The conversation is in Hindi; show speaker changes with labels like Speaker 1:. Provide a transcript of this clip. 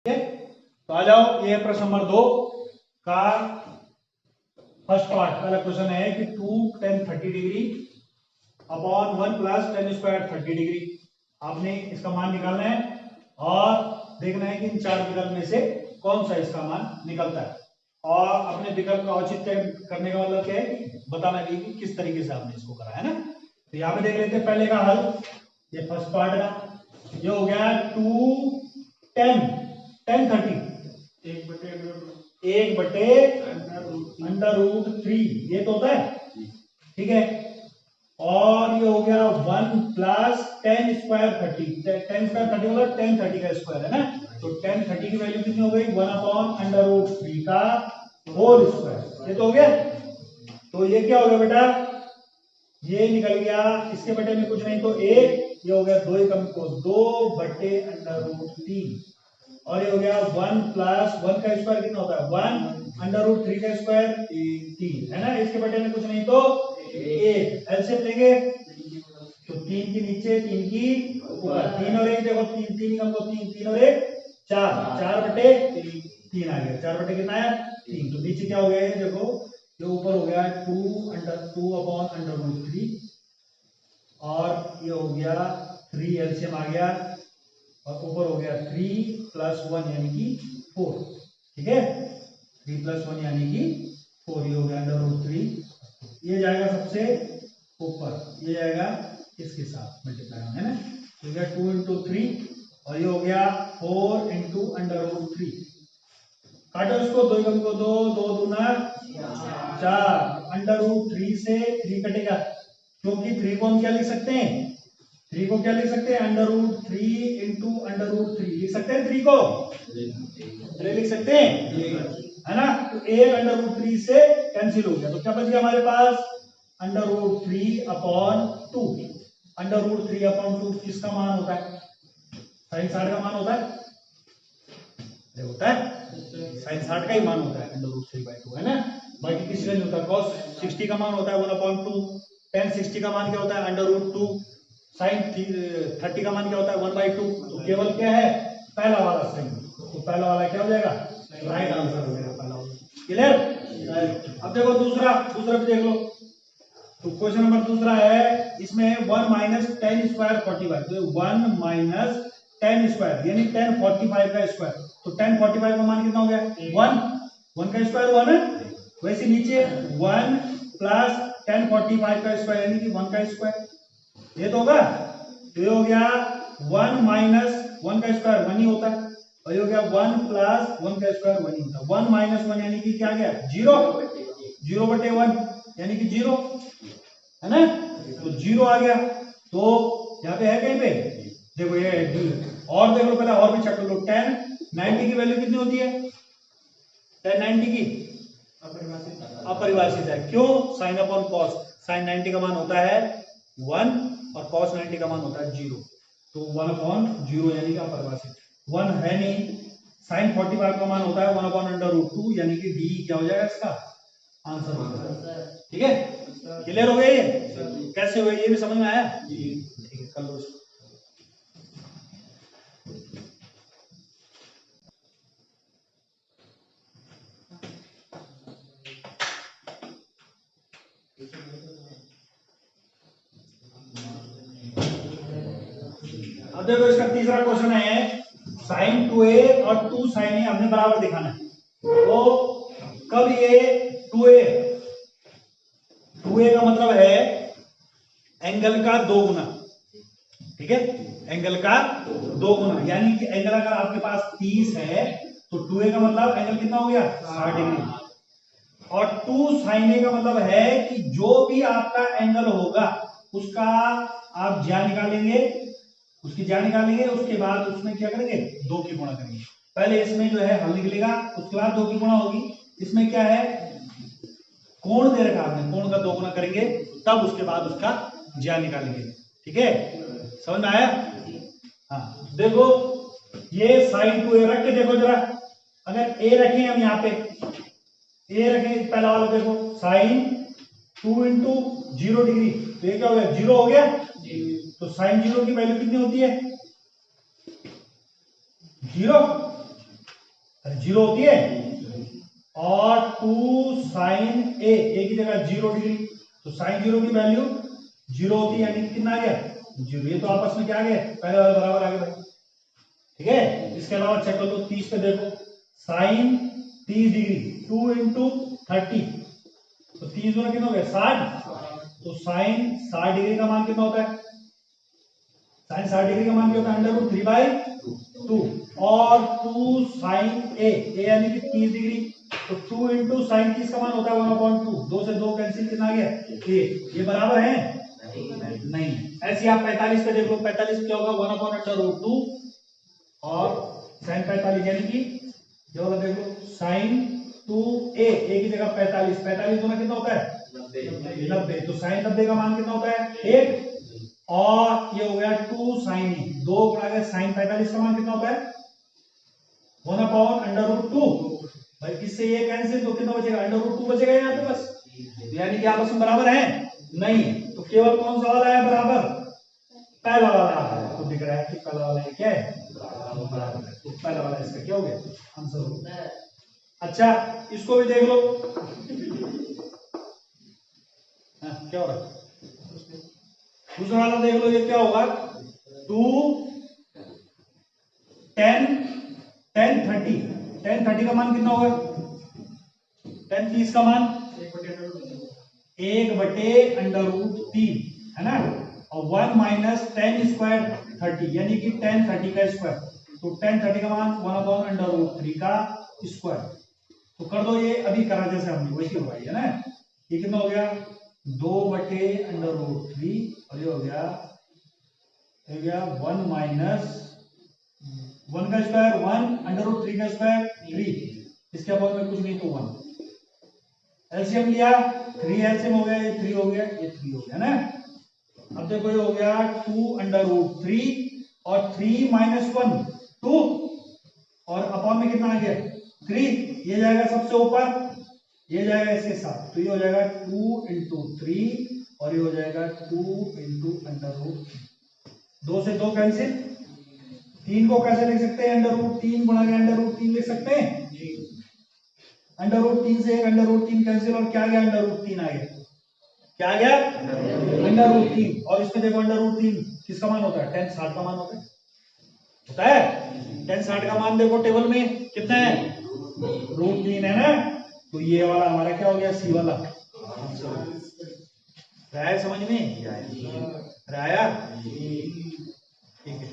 Speaker 1: ठीक है, तो आ जाओ, ये प्रश्न नंबर 2 का फर्स्ट पार्ट। पहला क्वेश्चन है कि 2 tan 30 degree upon 1 plus tan square 30 degree. आपने इसका मान निकालना है और देखना है कि इन चार विकल्प में से कौन सा इसका मान निकलता है, और अपने विकल्प का औचित्य करने का मतलब क्या है कि बताना भी कि किस तरीके से आपने इसको करा है ना। तो यहाँ पे देख लेते हैं पहले का हल, ये फर्स्ट पार्ट का। ये हो गया 2 tan 30 1 बटे √3, ये तो होता है, ठीक है। और ये हो गया 1 plus tan square 30, tan square 30 होगा tan 30 का स्क्वायर है ना, तो tan 30 की वैल्यू कितनी हो गई 1/√3 का होल स्क्वायर, ये तो हो गया। तो ये क्या हो गया बेटा, ये निकल गया, इसके बटे में कुछ नहीं तो 1, ये हो गया 2 एकम को 2 बटे √3, और ये हो गया 1 प्लस 1 का स्क्वायर कितना होता है 1/√3 का स्क्वायर 3 है ना, इसके बटे में कुछ नहीं तो 1, एलसीएम लेंगे तो 3 की नीचे 3 की ऊपर, 3 और 1 देखो 3 3 कम को 3 3 और 1 4, 4 बटे 3 आ गया, 4 बटे कितना है 3, तो नीचे क्या हो गया ये देखो, ये ऊपर हो गया 2/√3 और ये हो गया 3, एलसीएम आ गया, और ऊपर हो गया 3 + 1 यानी कि 4, ठीक है, 3 + 1 यानी कि 4, ये हो गया √3, ये जाएगा सबसे ऊपर, ये जाएगा इसके साथ मल्टीप्लाई है ना, तो हो गया 2 × 3, और ये हो गया 4 × √3, काटो इसको, 2 एकम को 2, 2 दूना 4, √3 से 3 कटेगा, क्योंकि 3 को हम क्या लिख सकते हैं, 3 को क्या लिख सकते हैं √3 × √3 लिख सकते हैं, 3 को 3 लिख सकते हैं है ना, तो 1 √3 से कैंसिल हो गया, तो क्या बच गया हमारे पास √3/2, √3/2 किसका मान होता है, sin 60 का मान होता है, होता है sin 60 का ही मान होता है √3/2 है ना, बाकी किसी का नहीं होता। cos 60 का मान होता है 1/2, tan 60 का मान क्या होता है √2, sin 30 का मान क्या होता है 1/2, तो केवल क्या है पहला वाला सही, तो पहला वाला क्या हो जाएगा राइट आंसर हो जाएगा पहला वाला, क्लियर। अब देखो दूसरा भी देख लो, तो क्वेश्चन नंबर दूसरा है, इसमें 1 - tan स्क्वायर 45, तो 1 - tan स्क्वायर यानी tan 45 का स्क्वायर, तो tan 45 का मान कितना हो गया 1 का स्क्वायर 1 है, वैसे नीचे 1 प्लस tan 45 का स्क्वायर यानी कि 1 का स्क्वायर, ये तो होगा, तो ये हो गया 1 - 1 का स्क्वायर 1 ही होता है, और ये हो गया 1 प्लस 1 का स्क्वायर 1 ही होता है, 1 - 1 यानी कि क्या आ गया 0/1 यानी कि 0 है ना, तो 0 आ गया, तो यहाँ पे है कहीं पे देखो ये डी, और देख लो पहले और भी चेक कर लो, tan 90 की वैल्यू कितनी होती है, tan 90 की अपरिभाषित है, क्यों sin/cos, sin 90 का मान होता है 1 और cos 90 का मान होता है 0, तो 1/0 यानी कि अपरिभाषित 1 है नहीं, sin 45 का मान होता है 1/√2 यानी कि डी क्या हो जाएगा इसका आंसर हो जाएगा, ठीक है, क्लियर हो गया ये कैसे हुआ, ये भी समझ में आया, ठीक है कर लो इसको। अब देखो इसका तीसरा क्वेश्चन है, sin 2a और 2 sin a हमने बराबर दिखाना है, तो कब ये 2a का मतलब है एंगल का 2 गुना, ठीक है, एंगल का 2 गुना, यानी कि एंगल अगर आपके पास 30 है तो 2a का मतलब एंगल कितना हो गया 60 डिग्री, और 2 sin a का मतलब है कि जो भी आपका एंगल होगा उसका आप ज्या निकालेंगे, उसकी ज्या निकालेंगे, उसके बाद उसमें क्या करेंगे 2 की गुणा करेंगे, पहले इसमें जो है हल निकलेगा, उसके बाद 2 की गुणा होगी, इसमें क्या है कोण दे रखा आपने, कोण का 2 गुना करेंगे तब उसके बाद उसका ज्या निकालेंगे, ठीक है, समझ में आया। हाँ देखो ये sin 2a रख के देखो जरा, अगर a रखें हम यहाँ पे a रखें, पहला वाला देखो sin 2 × 0 डिग्री, तो ये क्या हो गया 0 हो गया, तो sin 0 की वैल्यू कितनी होती है 0, जीरो होती है, और 2 साइन ए की जगह 0 डिग्री, तो साइन 0 की वैल्यू 0 होती है, यानी कितना आ गया 0। ये तो आपस में क्या आ गया, पहले वाले बराबर आ गए भाई, ठीक है। इसके अलावा चेक कर लो 30 पे देखो, साइन 30 डिग्री 2 इंटू 30, तो 30 गुना कितना हो गया 60, तो साइन 60 डिग्री का मान कितना होता है, साइन 60 डिग्री का मान क्या होता है √3/2, और 2 साइन ए यानी कि 30 डिग्री, तो 2 इंटू साइन 30 का मान होता है 1/2, 2 से 2 कैंसिल, कितना आ गया 1। ये बराबर है नहीं। ऐसे आप 45 पे देख लो, 45 क्या होगा 1/√2, और साइन 45 यानी कि ये वाला देख लो, साइन 2a की जगह 45 गुना कितना होता है 90, तो साइन 90 का मान कितना होता है 1, और ये हो गया 2 साइन ए, 2 गुणा के साइन 45 का मान कितना होता है 1/√2। भाई इससे ये कैंसिल, तो कितना बचेगा √2 बचेगा यहाँ पे बस, यानी कि आपस में बराबर है नहीं, तो केवल कौन सा वाला है बराबर, पहला वाला है। तो दिख रहा है कि पहला वाला है क्या है बराबर है, तो पहला वाला इसका क्या हो गया आंसर हो गया। अच्छा इसको भी देख लो, क्या हो रहा है दूसरा वाला देख लो, ये क्या होगा 2 10 30 का मान कितना होगा, 10 30 का मान 1/√3 है ना, और 1 माइनस 10 स्क्वायर 30 यानी कि 10 30 का स्क्वायर, तो 10 30 का मान 1/√3 का स्क्वायर, तो कर दो ये, अभी करा जैसे हमने वैसे होगा है ना। ये कितना हो गया 2/√3, और ये हो गया 1 माइनस 1 का स्क्वायर 1/√3 का स्क्वायर 3, इसके बाद में कुछ नहीं तो 1, एलसीएम लिया 3 एलसीएम हो गया, ये 3 हो गया, ये 3 हो गया ना। अब देखो ये हो गया 2/√3, और 3 माइनस 1 2, और अपॉन में कितना आ गया 3, ये जाएगा सबसे ऊपर, ये जाएगा इसके साथ, तो ये हो जाएगा 2 इंटू 3, और ये हो जाएगा 2 इंटू √3, 2 से 2 कैंसिल, 3 को कैसे लिख सकते हैं √3 गुणा के √3 लिख सकते हैं, √3 से एक √3 कैंसिल, और क्या गया √3 आ गया, क्या गया √3, और इसमें देखो √3 किसका मान होता है 10 60 का मान होता है 10 60 का मान देखो टेबल में कितना है √3 है ना, तो ये वाला हमारा क्या हो गया सी वाला, राय समझ में राया ठीक है।